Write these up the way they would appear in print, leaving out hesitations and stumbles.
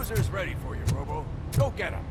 Cruiser's ready for you, Robo. Go get him.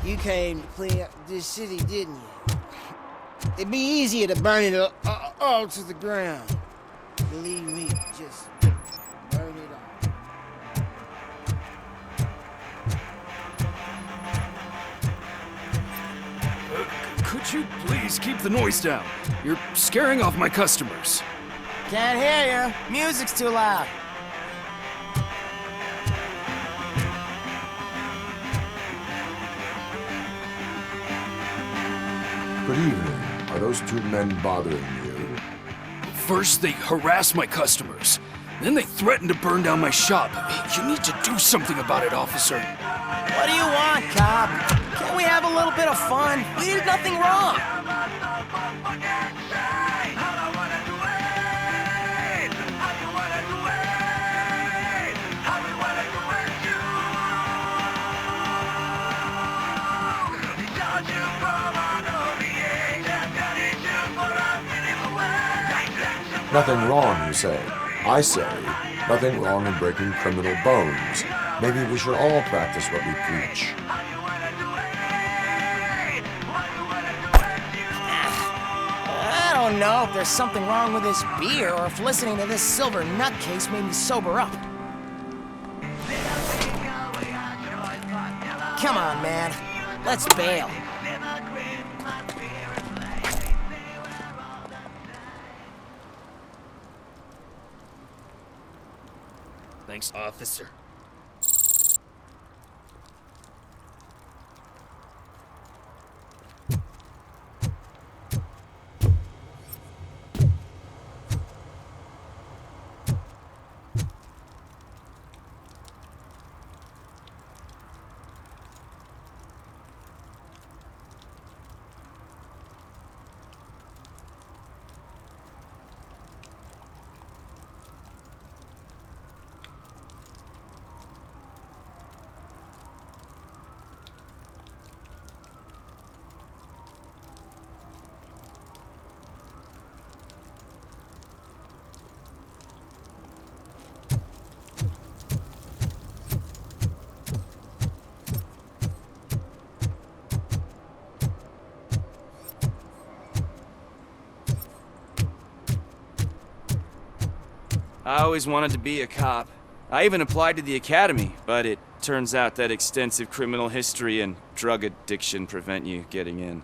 You came to clean up this city, didn't you? It'd be easier to burn it all to the ground. Believe me, just burn it all. Could you please keep the noise down? You're scaring off my customers. Can't hear you. Music's too loud. Good evening. Are those two men bothering you? First, they harass my customers. Then they threaten to burn down my shop. You need to do something about it, officer. What do you want, cop? Can't we have a little bit of fun? We did nothing wrong. Nothing wrong, you say. I say, nothing wrong in breaking criminal bones. Maybe we should all practice what we preach. I don't know if there's something wrong with this beer or if listening to this silver nutcase made me sober up. Come on, man. Let's bail. Thanks, officer. I always wanted to be a cop. I even applied to the academy, but it turns out that extensive criminal history and drug addiction prevent you getting in.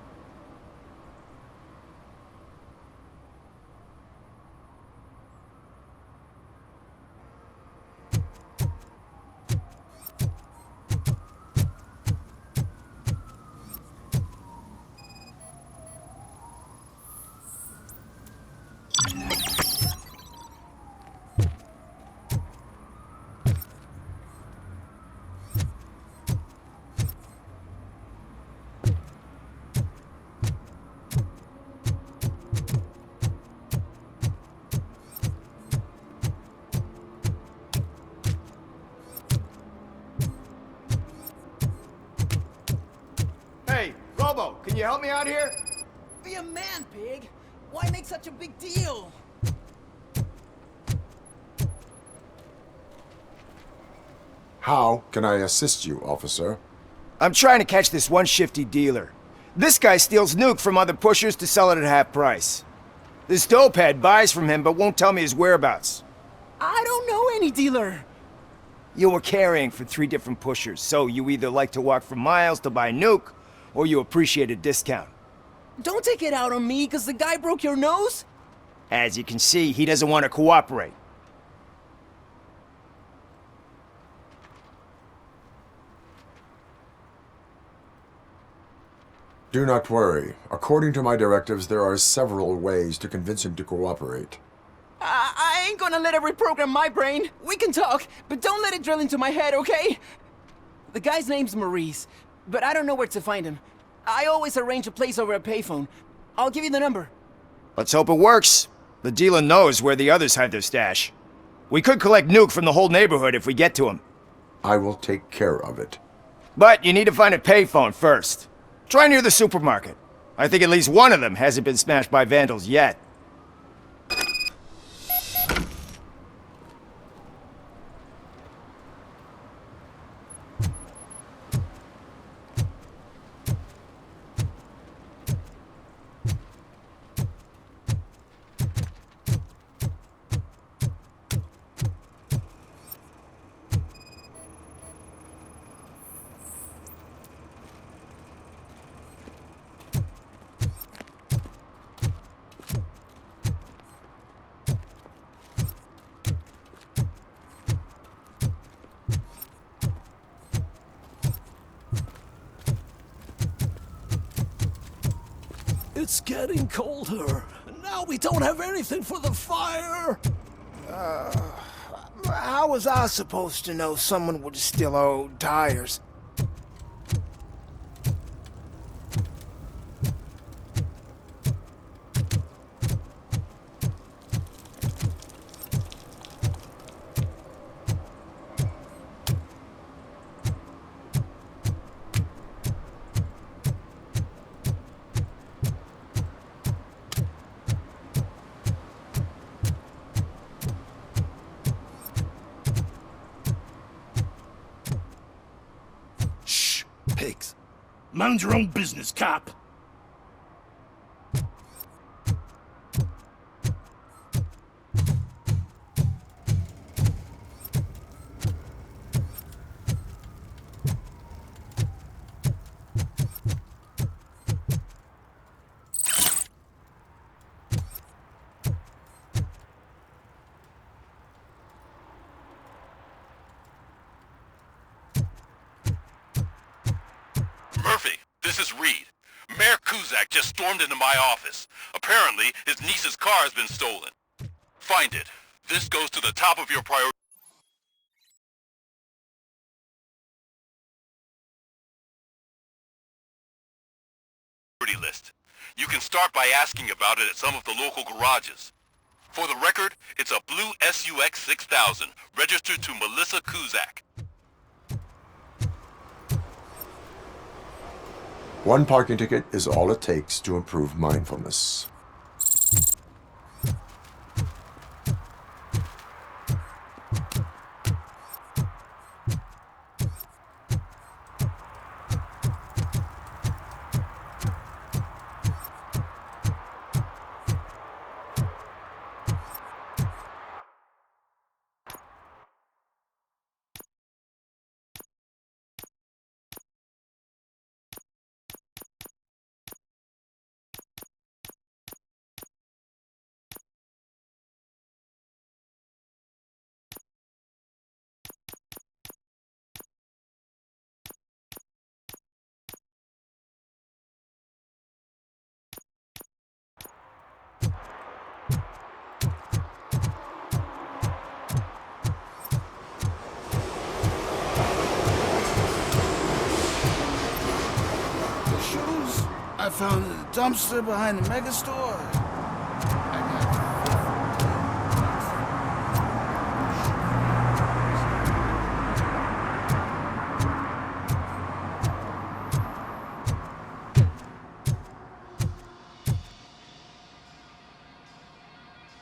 Hey, Robo, can you help me out here? Be a man, pig. Why make such a big deal? How can I assist you, officer? I'm trying to catch this one shifty dealer. This guy steals nuke from other pushers to sell it at half price. This dopehead buys from him but won't tell me his whereabouts. I don't know any dealer. You were carrying for 3 different pushers, so you either like to walk for miles to buy nuke, or you appreciate a discount. Don't take it out on me, because the guy broke your nose? As you can see, he doesn't want to cooperate. Do not worry. According to my directives, there are several ways to convince him to cooperate. I ain't gonna let it reprogram my brain. We can talk, but don't let it drill into my head, okay? The guy's name's Maurice, but I don't know where to find him. I always arrange a place over a payphone. I'll give you the number. Let's hope it works. The dealer knows where the others hide their stash. We could collect Nuke from the whole neighborhood if we get to him. I will take care of it. But you need to find a payphone first. Try near the supermarket. I think at least one of them hasn't been smashed by vandals yet. It's getting colder. Now we don't have anything for the fire. How was I supposed to know someone would steal our old tires? Shh, pigs. Mind your own business, cop. Murphy, this is Reed. Mayor Kuzak just stormed into my office. Apparently, his niece's car has been stolen. Find it. This goes to the top of your priority list. You can start by asking about it at some of the local garages. For the record, it's a blue SUX 6000, registered to Melissa Kuzak. One parking ticket is all it takes to improve mindfulness. Shoes I found in the dumpster behind the mega store.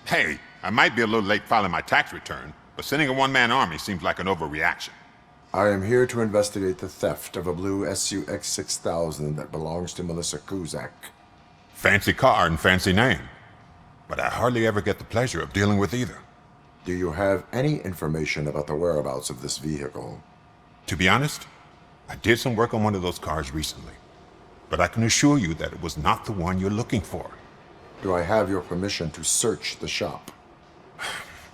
Hey, I might be a little late filing my tax return, but sending a one-man army seems like an overreaction. I am here to investigate the theft of a blue SUX 6000 that belongs to Melissa Kuzak. Fancy car and fancy name. But I hardly ever get the pleasure of dealing with either. Do you have any information about the whereabouts of this vehicle? To be honest, I did some work on one of those cars recently. But I can assure you that it was not the one you're looking for. Do I have your permission to search the shop?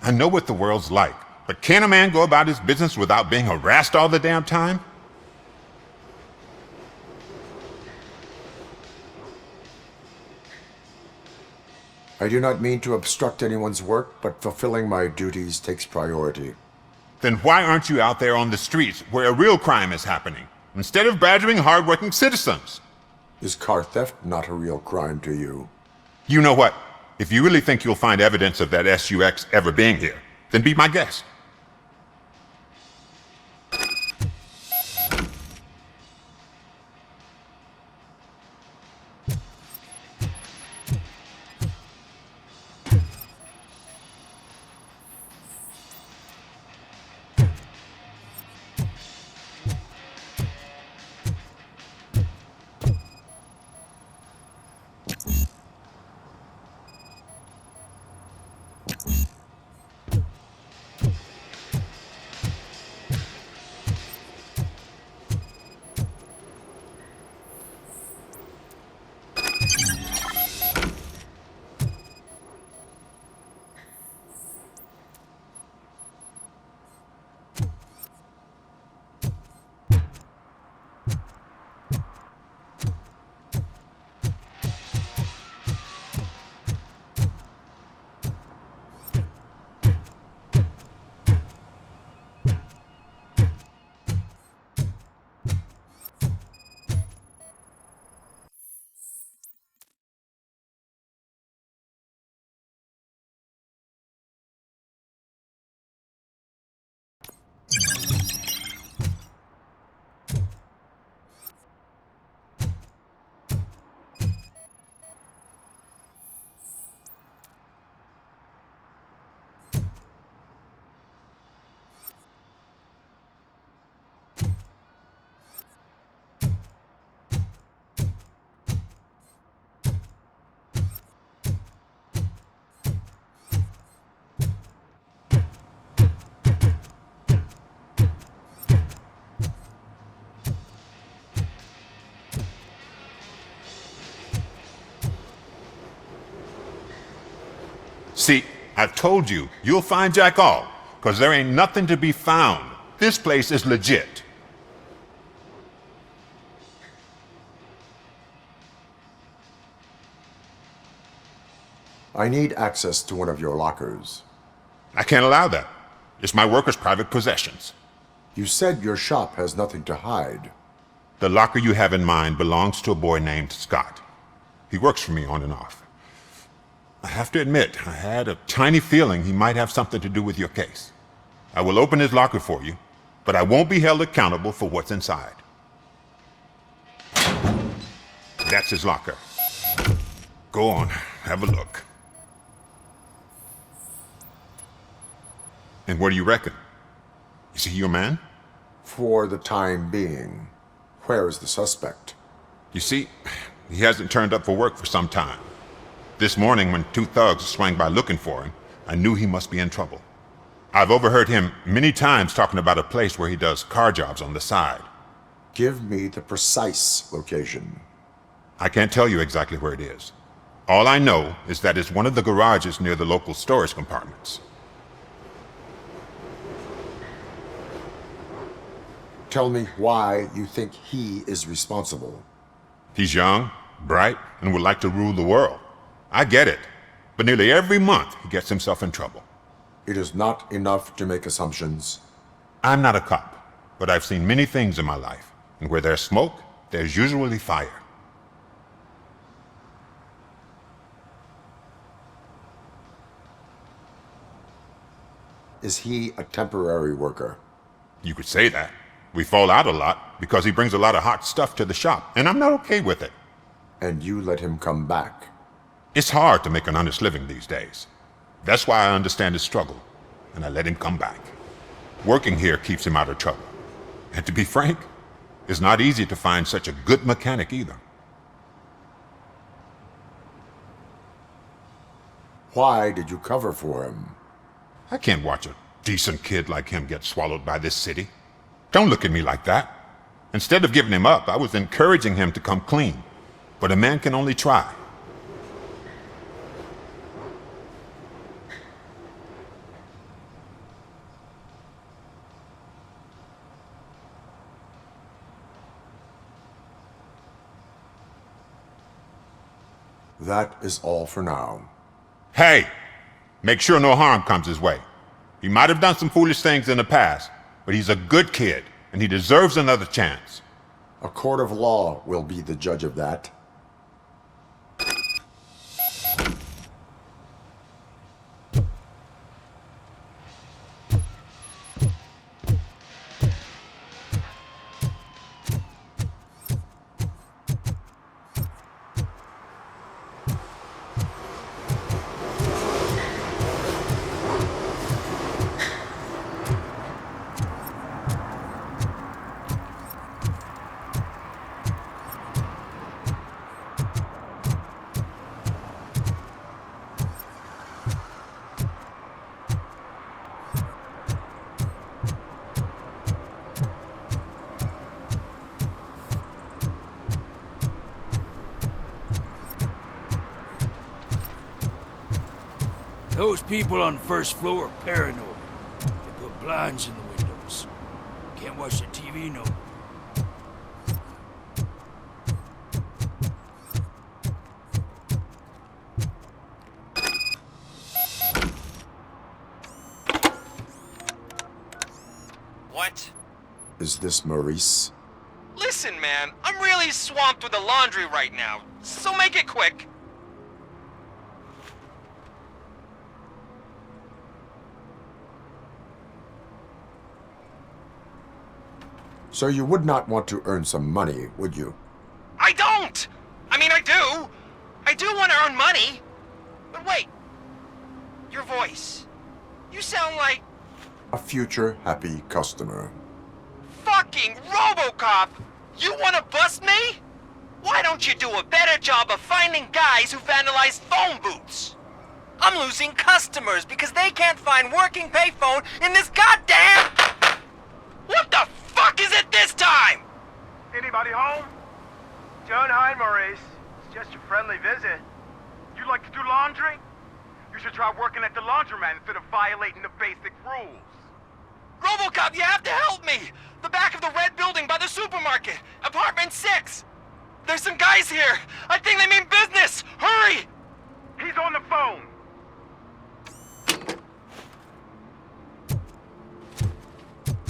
I know what the world's like, but can a man go about his business without being harassed all the damn time? I do not mean to obstruct anyone's work, but fulfilling my duties takes priority. Then why aren't you out there on the streets where a real crime is happening, instead of badgering hardworking citizens? Is car theft not a real crime to you? You know what? If you really think you'll find evidence of that SUX ever being here, then be my guest. See, I've told you, you'll find Jack all, because there ain't nothing to be found. This place is legit. I need access to one of your lockers. I can't allow that. It's my workers' private possessions. You said your shop has nothing to hide. The locker you have in mind belongs to a boy named Scott. He works for me on and off. I have to admit, I had a tiny feeling he might have something to do with your case. I will open his locker for you, but I won't be held accountable for what's inside. That's his locker. Go on, have a look. And what do you reckon? Is he your man? For the time being. Where is the suspect? You see, he hasn't turned up for work for some time. This morning, when two thugs swang by looking for him, I knew he must be in trouble. I've overheard him many times talking about a place where he does car jobs on the side. Give me the precise location. I can't tell you exactly where it is. All I know is that it's one of the garages near the local storage compartments. Tell me why you think he is responsible. He's young, bright, and would like to rule the world. I get it, but nearly every month he gets himself in trouble. It is not enough to make assumptions. I'm not a cop, but I've seen many things in my life, and where there's smoke, there's usually fire. Is he a temporary worker? You could say that. We fall out a lot because he brings a lot of hot stuff to the shop, and I'm not okay with it. And you let him come back? It's hard to make an honest living these days. That's why I understand his struggle, and I let him come back. Working here keeps him out of trouble. And to be frank, it's not easy to find such a good mechanic either. Why did you cover for him? I can't watch a decent kid like him get swallowed by this city. Don't look at me like that. Instead of giving him up, I was encouraging him to come clean. But a man can only try. That is all for now. Hey, make sure no harm comes his way. He might have done some foolish things in the past, but he's a good kid, and he deserves another chance. A court of law will be the judge of that. Those people on the first floor are paranoid. They put blinds in the windows. Can't watch the TV no more. What? Is this Maurice? Listen, man, I'm really swamped with the laundry right now, so make it quick. So you would not want to earn some money, would you? I don't! I mean, I do! I do want to earn money! But wait, your voice. You sound like... A future happy customer. fucking Robocop! You want to bust me? Why don't you do a better job of finding guys who vandalize phone booths? I'm losing customers because they can't find working payphone in this goddamn... What the fuck is it this time? Anybody home? Don't hide, Maurice. It's just a friendly visit. You like to do laundry? You should try working at the laundromat instead of violating the basic rules. Robocop, you have to help me! The back of the red building by the supermarket. Apartment 6. There's some guys here. I think they mean business. Hurry! He's on the phone.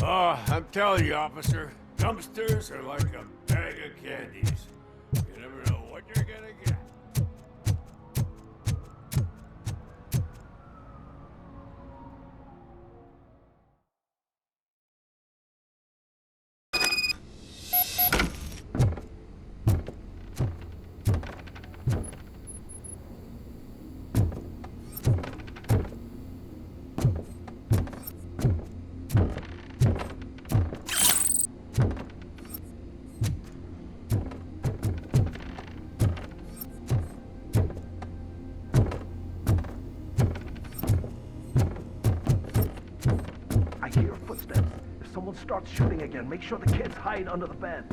Oh, I'm telling you, officer, dumpsters are like a bag of candies. You never know what you're gonna get. I hear footsteps. If someone starts shooting again, make sure the kids hide under the bed.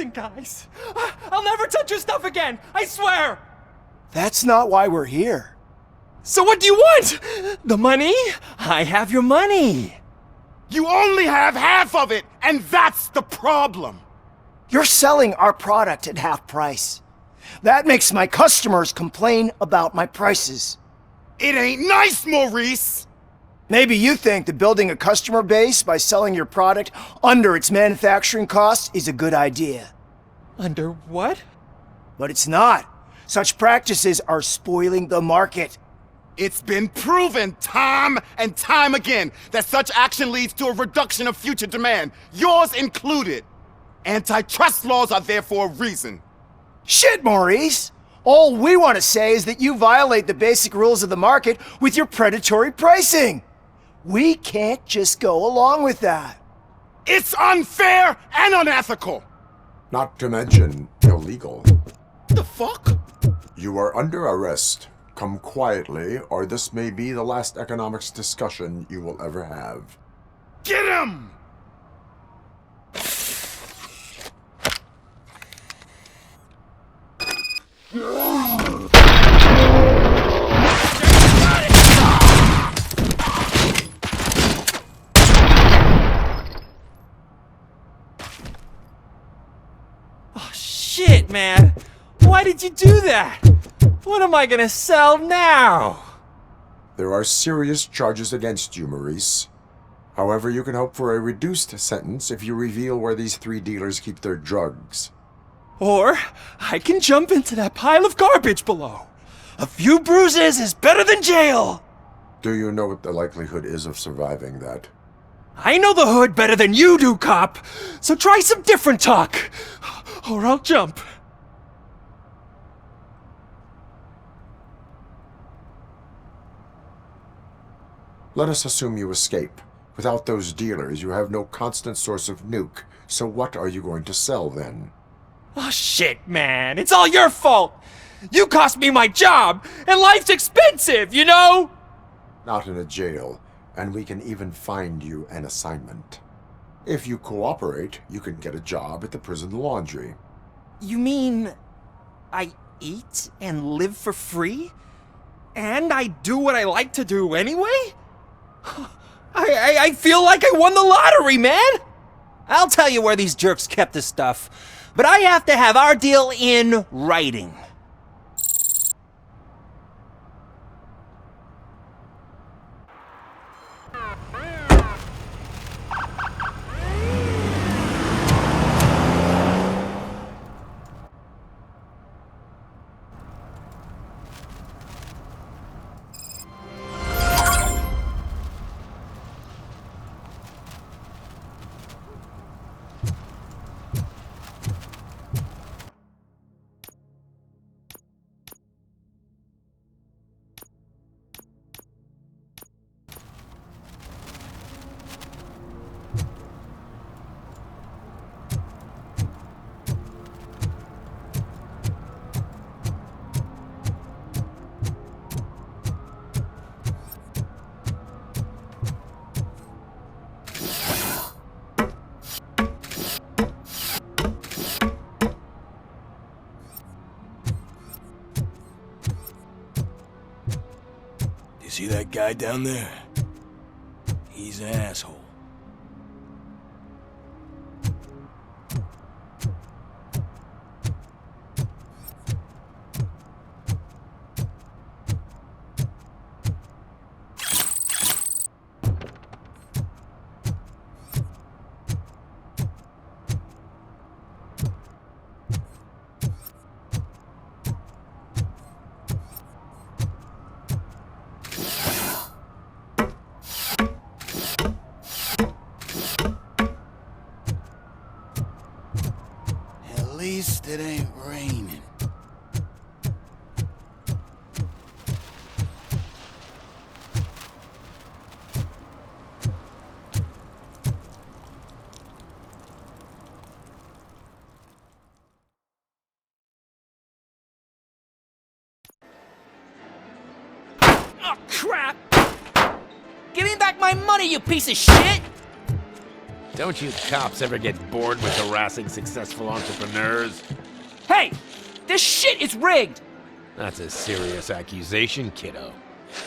Listen, guys. I'll never touch your stuff again. I swear. That's not why we're here. So what do you want? The money? I have your money. You only have half of it, and that's the problem. You're selling our product at half price. That makes my customers complain about my prices. It ain't nice, Maurice! Maybe you think that building a customer base by selling your product under its manufacturing costs is a good idea. Under what? But it's not. Such practices are spoiling the market. It's been proven time and time again that such action leads to a reduction of future demand, yours included. Antitrust laws are there for a reason. Shit, Maurice! All we want to say is that you violate the basic rules of the market with your predatory pricing. We can't just go along with that. It's unfair and unethical! Not to mention illegal. The fuck? You are under arrest. Come quietly, or this may be the last economics discussion you will ever have. Get him! Oh, shit, man. Why did you do that? What am I gonna sell now? There are serious charges against you, Maurice. However, you can hope for a reduced sentence if you reveal where these 3 dealers keep their drugs. Or I can jump into that pile of garbage below. A few bruises is better than jail. Do you know what the likelihood is of surviving that? I know the hood better than you do, cop. So try some different talk, or I'll jump. Let us assume you escape. Without those dealers, you have no constant source of nuke. So what are you going to sell then? Oh shit, man. It's all your fault. You cost me my job, and life's expensive, you know? Not in a jail, and we can even find you an assignment. If you cooperate, you can get a job at the prison laundry. You mean I eat and live for free? And I do what I like to do anyway? I feel like I won the lottery, man! I'll tell you where these jerks kept the stuff, but I have to have our deal in writing. See that guy down there? He's an asshole. At least it ain't raining. Oh, crap! Give me back my money, you piece of shit! Don't you cops ever get bored with harassing successful entrepreneurs? Hey! This shit is rigged! That's a serious accusation, kiddo.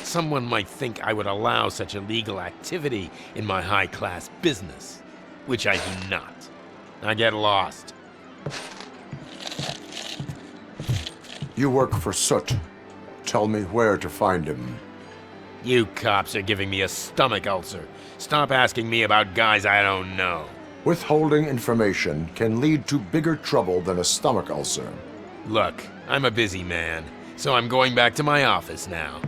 Someone might think I would allow such illegal activity in my high-class business, which I do not. Now get lost. You work for Soot. Tell me where to find him. You cops are giving me a stomach ulcer. Stop asking me about guys I don't know. Withholding information can lead to bigger trouble than a stomach ulcer. Look, I'm a busy man, so I'm going back to my office now.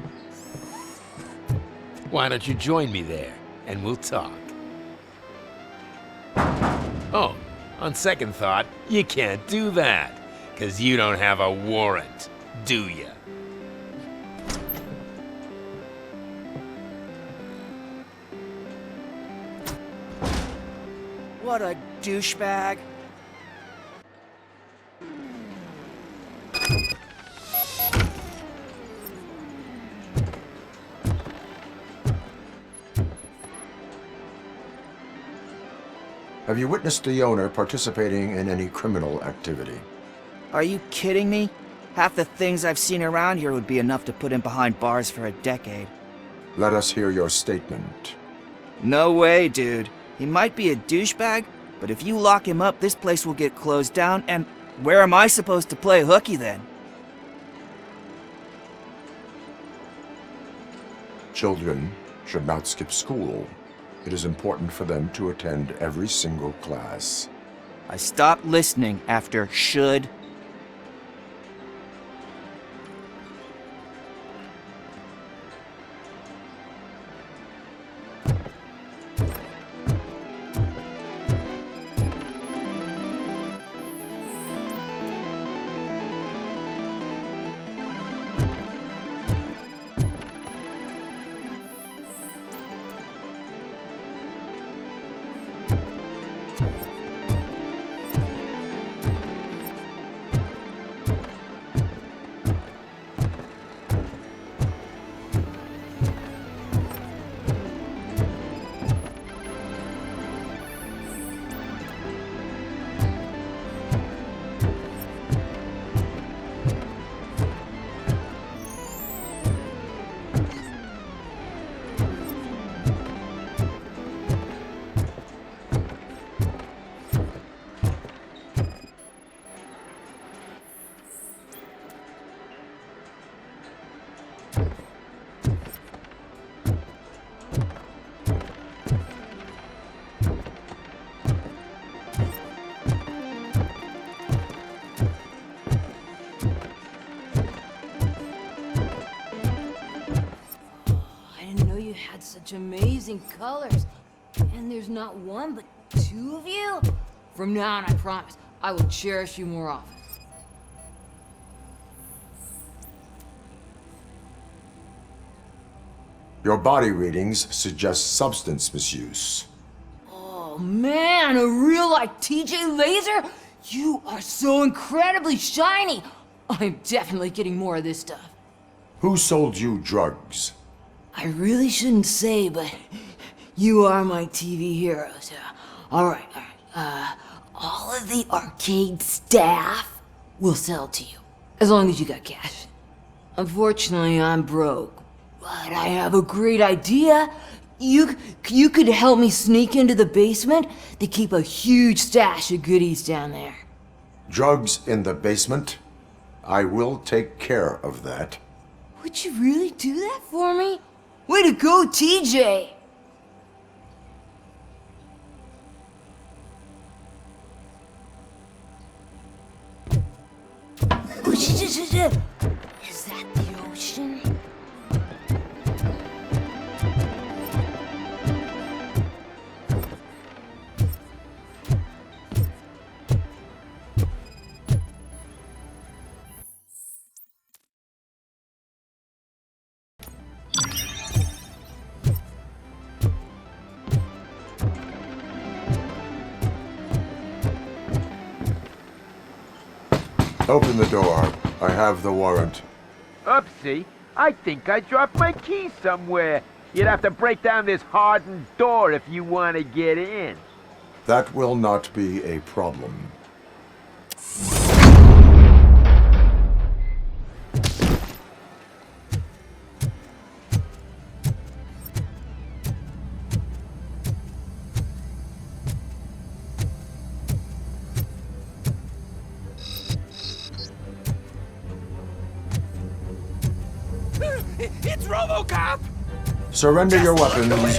Why don't you join me there, and we'll talk. Oh, on second thought, you can't do that, 'cause you don't have a warrant, do ya? What a douchebag. Have you witnessed the owner participating in any criminal activity? Are you kidding me? Half the things I've seen around here would be enough to put him behind bars for a decade. Let us hear your statement. No way, dude. He might be a douchebag, but if you lock him up, this place will get closed down, and where am I supposed to play hooky then? Children should not skip school. It is important for them to attend every single class. I stopped listening after should. Such amazing colors. And there's not one, but two of you? From now on, I promise, I will cherish you more often. Your body readings suggest substance misuse. Oh man, a real like TJ Laser? You are so incredibly shiny. I'm definitely getting more of this stuff. Who sold you drugs? I really shouldn't say, but you are my TV heroes. Alright. All of the arcade staff will sell to you, as long as you got cash. Unfortunately, I'm broke, but I have a great idea. You could help me sneak into the basement. They keep a huge stash of goodies down there. Drugs in the basement? I will take care of that. Would you really do that for me? Way to go, TJ! Is that the ocean? Open the door. I have the warrant. Oopsie. I think I dropped my key somewhere. You'd have to break down this hardened door if you want to get in. That will not be a problem. It's Robocop! Surrender your weapons.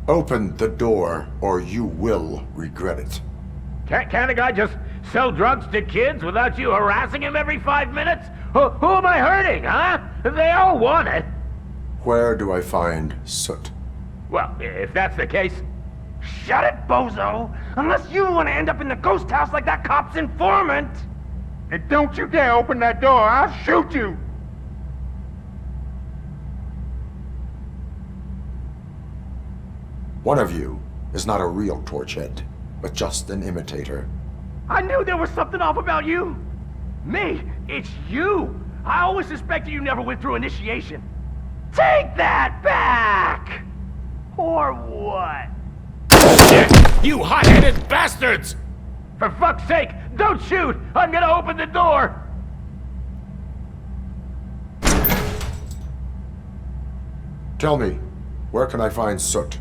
Open the door, or you will regret it. Can't a guy just sell drugs to kids without you harassing him every 5 minutes? Who am I hurting, huh? They all want it. Where do I find Soot? Well, if that's the case, shut it, bozo! Unless you want to end up in the ghost house like that cop's informant! And don't you dare open that door, I'll shoot you! One of you is not a real Torchhead, but just an imitator. I knew there was something off about you! Me? It's you! I always suspected you never went through initiation. Take that back! Or what? You hot-headed bastards! For fuck's sake, don't shoot! I'm gonna open the door! Tell me, where can I find Soot?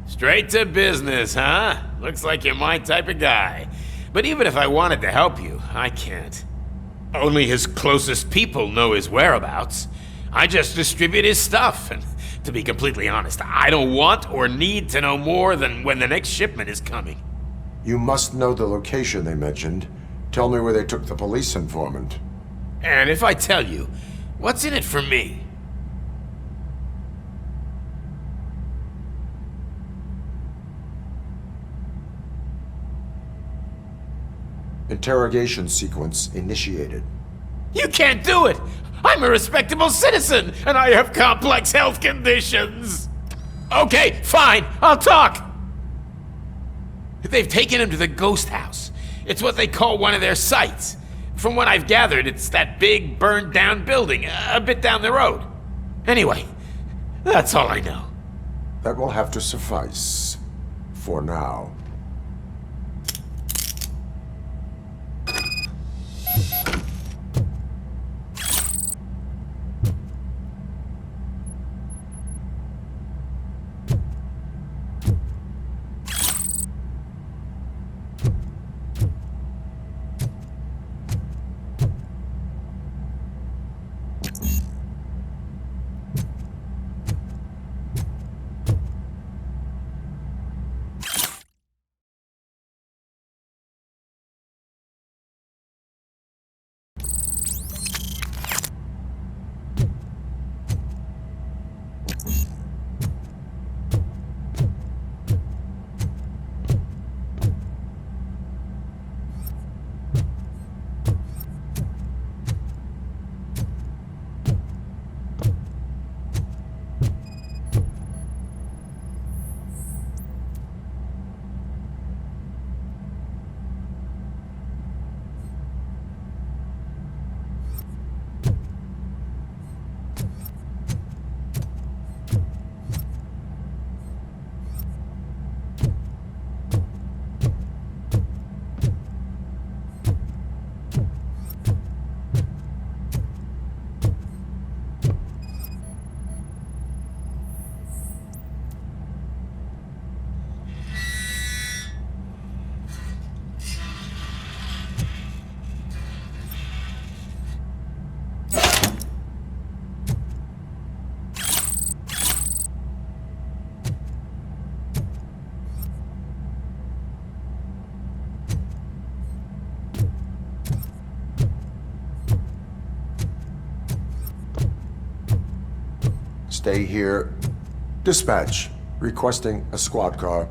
Straight to business, huh? Looks like you're my type of guy. But even if I wanted to help you, I can't. Only his closest people know his whereabouts. I just distribute his stuff, and to be completely honest, I don't want or need to know more than when the next shipment is coming. You must know the location they mentioned. Tell me where they took the police informant. And if I tell you, what's in it for me? Interrogation sequence initiated. You can't do it! I'm a respectable citizen, and I have complex health conditions! Okay, fine, I'll talk! They've taken him to the ghost house. It's what they call one of their sites. From what I've gathered, it's that big, burned-down building, a bit down the road. Anyway, that's all I know. That will have to suffice. For now. Stay here. Dispatch. Requesting a squad car.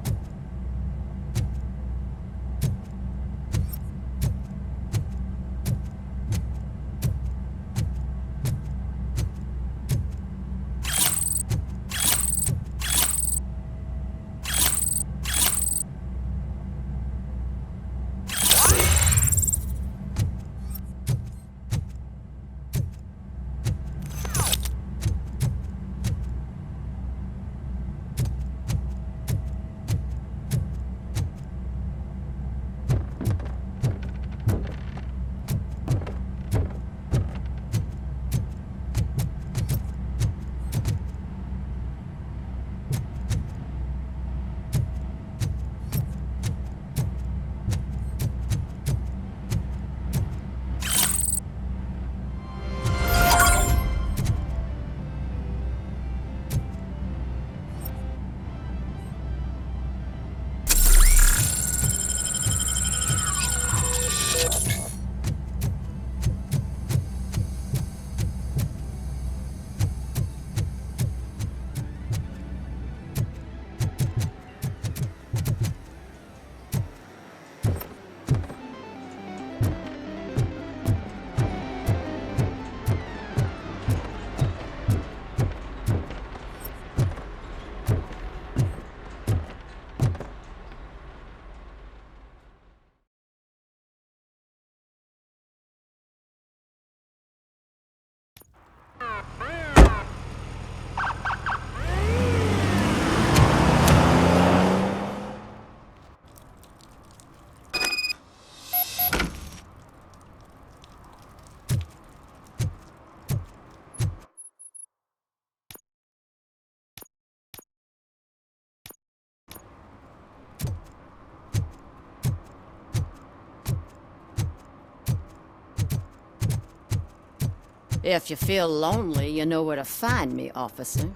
If you feel lonely, you know where to find me, officer.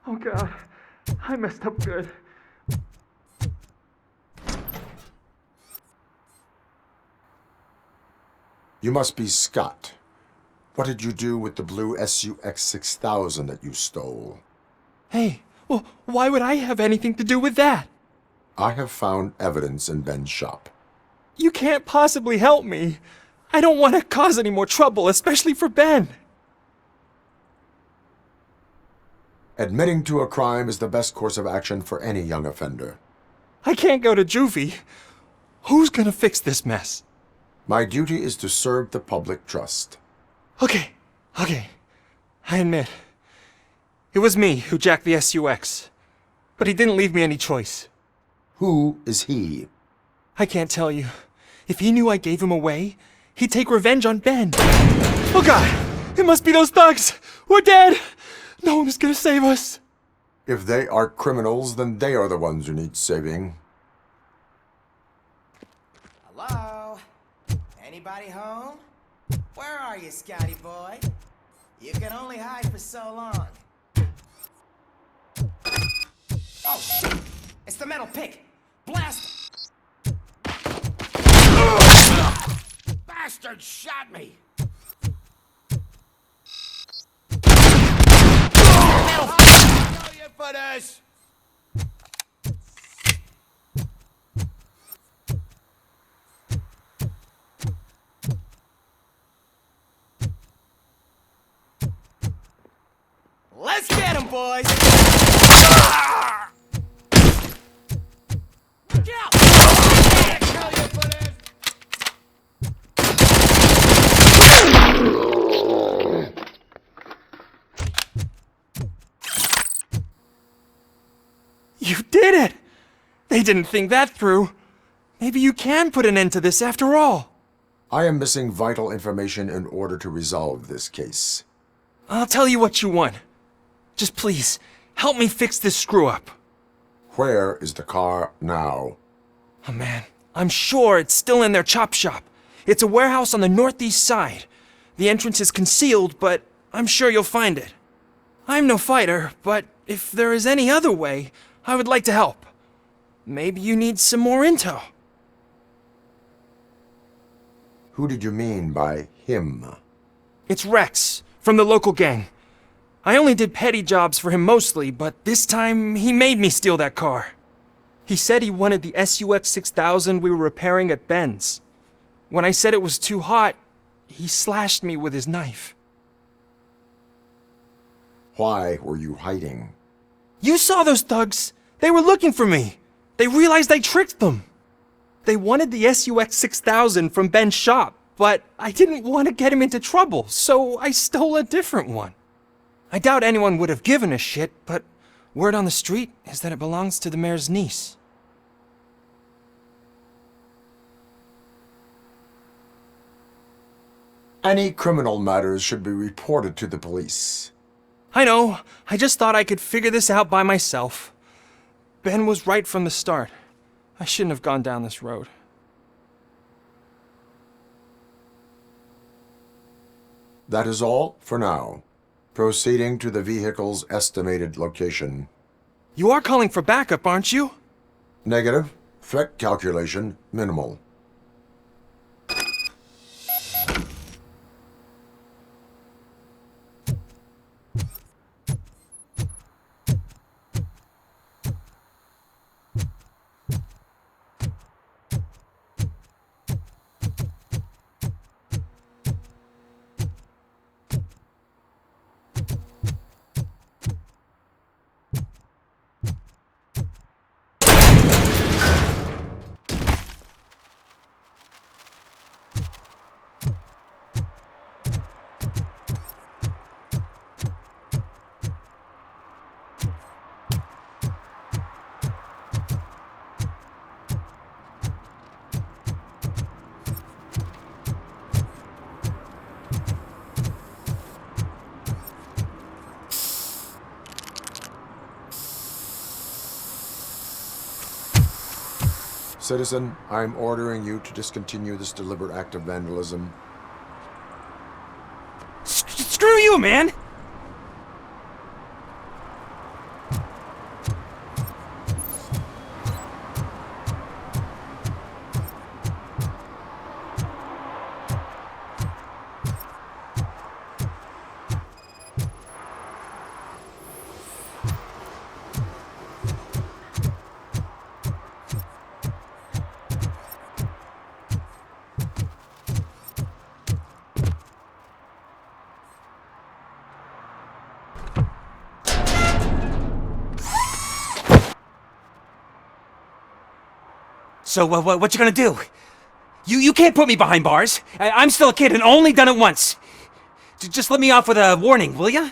Oh God, I messed up good. You must be Scott. What did you do with the blue SUX 6000 that you stole? Hey, well, why would I have anything to do with that? I have found evidence in Ben's shop. You can't possibly help me. I don't want to cause any more trouble, especially for Ben. Admitting to a crime is the best course of action for any young offender. I can't go to juvie. Who's gonna fix this mess? My duty is to serve the public trust. Okay. I admit. It was me who jacked the SUX. But he didn't leave me any choice. Who is he? I can't tell you. If he knew I gave him away, he'd take revenge on Ben. Oh God! It must be those thugs! We're dead! No one is gonna save us. If they are criminals, then they are the ones who need saving. Hello? Anybody home? Where are you, Scotty boy? You can only hide for so long. Oh, shit! It's the metal pick! Blast it! Bastard shot me! Metal pick! You for this! Let's get him, boys! Look out! I can't kill you for this! You did it! They didn't think that through. Maybe you can put an end to this after all. I am missing vital information in order to resolve this case. I'll tell you what you want. Just please, help me fix this screw-up. Where is the car now? Oh man, I'm sure it's still in their chop shop. It's a warehouse on the northeast side. The entrance is concealed, but I'm sure you'll find it. I'm no fighter, but if there is any other way, I would like to help. Maybe you need some more intel. Who did you mean by him? It's Rex, from the local gang. I only did petty jobs for him mostly, but this time he made me steal that car. He said he wanted the SUX 6000 we were repairing at Ben's. When I said it was too hot, he slashed me with his knife. Why were you hiding? You saw those thugs! They were looking for me! They realized I tricked them! They wanted the SUX 6000 from Ben's shop, but I didn't want to get him into trouble, so I stole a different one. I doubt anyone would have given a shit, but word on the street is that it belongs to the mayor's niece. Any criminal matters should be reported to the police. I know. I just thought I could figure this out by myself. Ben was right from the start. I shouldn't have gone down this road. That is all for now. Proceeding to the vehicle's estimated location. You are calling for backup, aren't you? Negative. Threat calculation minimal. Citizen, I'm ordering you to discontinue this deliberate act of vandalism. Screw you, man! So, what you gonna do? You can't put me behind bars. I'm still a kid and only done it once. Just let me off with a warning, will ya?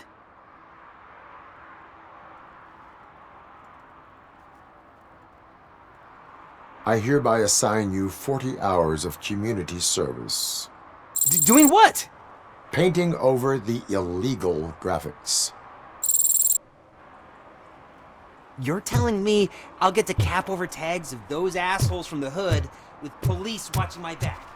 I hereby assign you 40 hours of community service. Doing what? Painting over the illegal graphics. You're telling me I'll get to cap over tags of those assholes from the hood with police watching my back?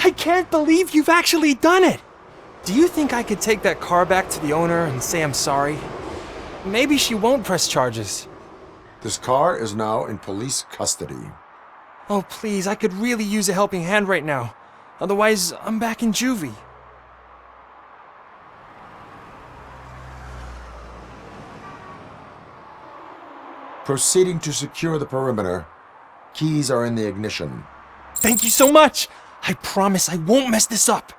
I can't believe you've actually done it! Do you think I could take that car back to the owner and say I'm sorry? Maybe she won't press charges. This car is now in police custody. Oh, please, I could really use a helping hand right now. Otherwise, I'm back in juvie. Proceeding to secure the perimeter. Keys are in the ignition. Thank you so much! I promise I won't mess this up.